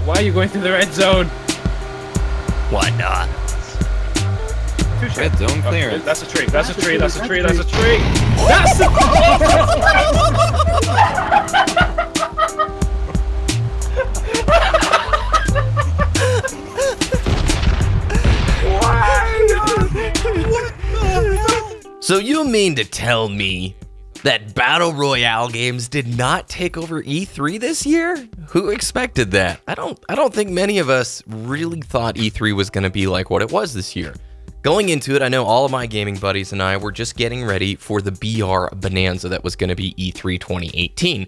Why are you going through the red zone? Why not? Red zone clearance. Okay, that's a tree. That's a tree. That's a tree. That's a tree. That's the. So you mean to tell me that Battle Royale games did not take over E3 this year? Who expected that? I don't think many of us really thought E3 was going to be like what it was this year. Going into it, I know all of my gaming buddies and I were just getting ready for the BR bonanza that was going to be E3 2018.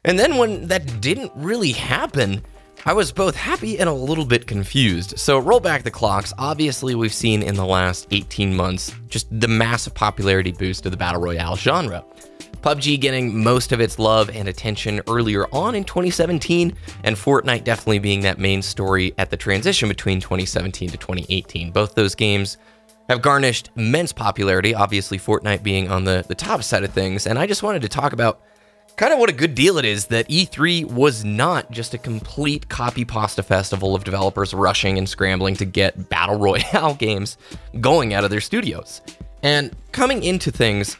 And then when that didn't really happen, I was both happy and a little bit confused. So roll back the clocks. Obviously, we've seen in the last 18 months just the massive popularity boost of the Battle Royale genre. PUBG getting most of its love and attention earlier on in 2017, and Fortnite definitely being that main story at the transition between 2017 to 2018. Both those games have garnished immense popularity, obviously Fortnite being on the top side of things, and I just wanted to talk about kind of what a good deal it is that E3 was not just a complete copy-pasta festival of developers rushing and scrambling to get Battle Royale games going out of their studios. And coming into things,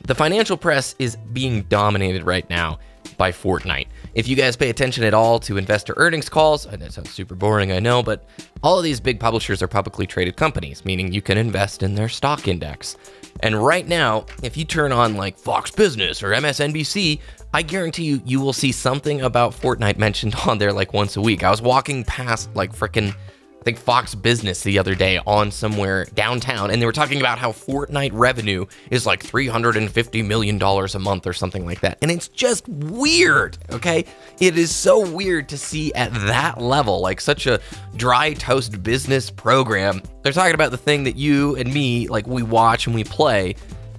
the financial press is being dominated right now by Fortnite. If you guys pay attention at all to investor earnings calls, and that sounds super boring, I know, but all of these big publishers are publicly traded companies, meaning you can invest in their stock index. And right now, if you turn on like Fox Business or MSNBC, I guarantee you will see something about Fortnite mentioned on there like once a week. I was walking past like frickin' I think Fox Business the other day on somewhere downtown, and they were talking about how Fortnite revenue is like $350 million a month or something like that. And it's just weird, okay? It is so weird to see at that level, like such a dry toast business program. They're talking about the thing that you and me, like we watch and we play.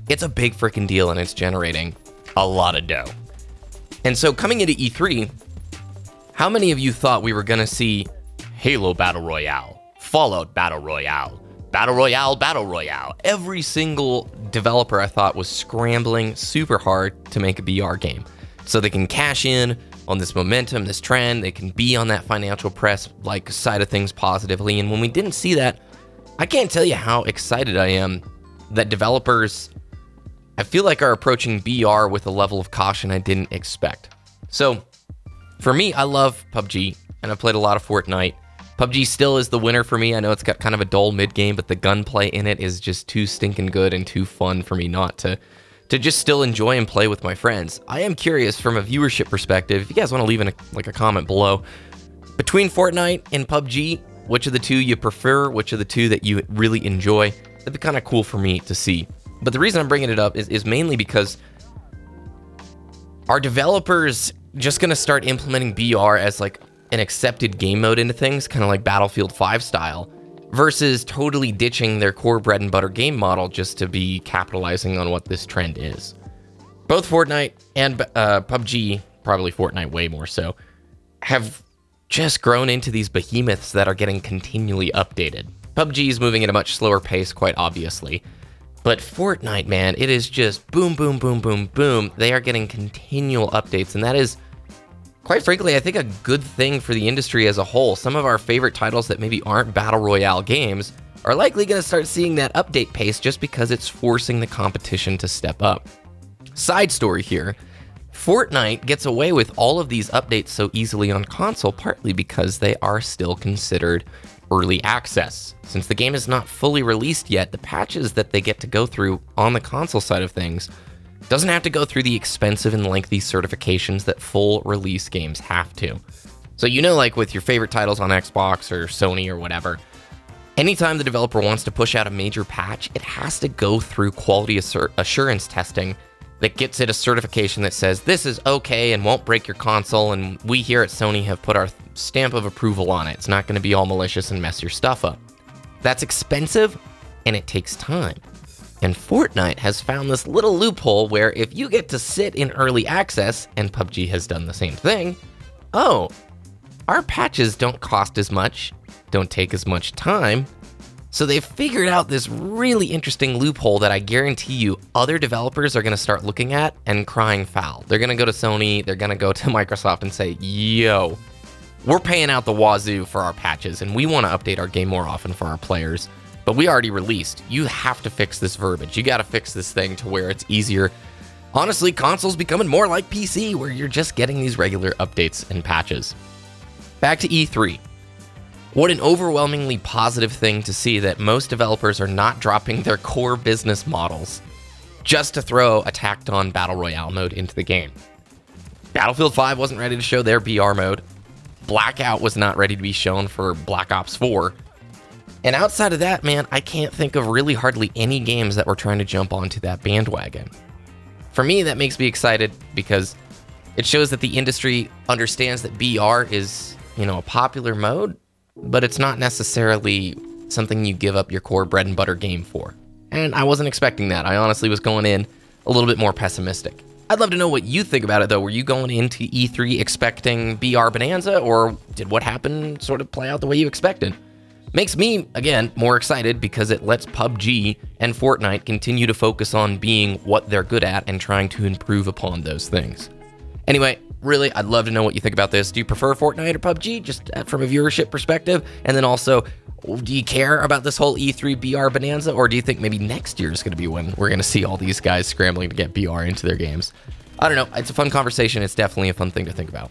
It's a big freaking deal, and it's generating a lot of dough. And so coming into E3, how many of you thought we were gonna see Halo Battle Royale, Fallout Battle Royale, Battle Royale Battle Royale? Every single developer I thought was scrambling super hard to make a BR game so they can cash in on this momentum, this trend. They can be on that financial press like side of things positively. And when we didn't see that, I can't tell you how excited I am that developers, I feel like, are approaching BR with a level of caution I didn't expect. So for me, I love PUBG and I've played a lot of Fortnite. PUBG still is the winner for me. I know it's got kind of a dull mid-game, but the gunplay in it is just too stinking good and too fun for me not to just still enjoy and play with my friends. I am curious from a viewership perspective, if you guys want to leave in a comment below, between Fortnite and PUBG, which of the two you prefer, which of the two that you really enjoy? That'd be kind of cool for me to see. But the reason I'm bringing it up is mainly because are developers just going to start implementing BR as like an accepted game mode into things, kind of like Battlefield 5 style, versus totally ditching their core bread and butter game model just to be capitalizing on what this trend is? Both Fortnite and PUBG, probably Fortnite way more so, have just grown into these behemoths that are getting continually updated. PUBG is moving at a much slower pace, quite obviously, but Fortnite, man, it is just boom, boom, boom, boom, boom. They are getting continual updates, and that is, quite frankly, I think a good thing for the industry as a whole. Some of our favorite titles that maybe aren't Battle Royale games are likely going to start seeing that update pace just because it's forcing the competition to step up. Side story here, Fortnite gets away with all of these updates so easily on console partly because they are still considered early access. Since the game is not fully released yet, the patches that they get to go through on the console side of things doesn't have to go through the expensive and lengthy certifications that full release games have to. So you know, like with your favorite titles on Xbox or Sony or whatever, anytime the developer wants to push out a major patch, it has to go through quality assurance testing that gets it a certification that says this is okay and won't break your console, and we here at Sony have put our stamp of approval on it. It's not going to be all malicious and mess your stuff up. That's expensive and it takes time. And Fortnite has found this little loophole where if you get to sit in early access, and PUBG has done the same thing, oh, our patches don't cost as much, don't take as much time. So they've figured out this really interesting loophole that I guarantee you other developers are going to start looking at and crying foul. They're going to go to Sony, they're going to go to Microsoft and say, yo, we're paying out the wazoo for our patches, and we want to update our game more often for our players. But we already released. You have to fix this verbiage. You got to fix this thing to where it's easier. Honestly, consoles becoming more like PC, where you're just getting these regular updates and patches. Back to E3. What an overwhelmingly positive thing to see that most developers are not dropping their core business models just to throw a tacked-on Battle Royale mode into the game. Battlefield 5 wasn't ready to show their BR mode. Blackout was not ready to be shown for Black Ops 4. And outside of that, man, I can't think of really hardly any games that were trying to jump onto that bandwagon. For me, that makes me excited because it shows that the industry understands that BR is, a popular mode, but it's not necessarily something you give up your core bread and butter game for. And I wasn't expecting that. I honestly was going in a little bit more pessimistic. I'd love to know what you think about it, though. Were you going into E3 expecting BR Bonanza, or did what happened sort of play out the way you expected? Makes me, again, more excited because it lets PUBG and Fortnite continue to focus on being what they're good at and trying to improve upon those things. Anyway, really, I'd love to know what you think about this. Do you prefer Fortnite or PUBG, just from a viewership perspective? And then also, do you care about this whole E3 BR Bonanza, or do you think maybe next year is going to be when we're going to see all these guys scrambling to get BR into their games? I don't know. It's a fun conversation. It's definitely a fun thing to think about.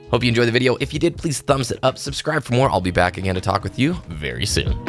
Hope you enjoyed the video. If you did, please thumbs it up, subscribe for more. I'll be back again to talk with you very soon.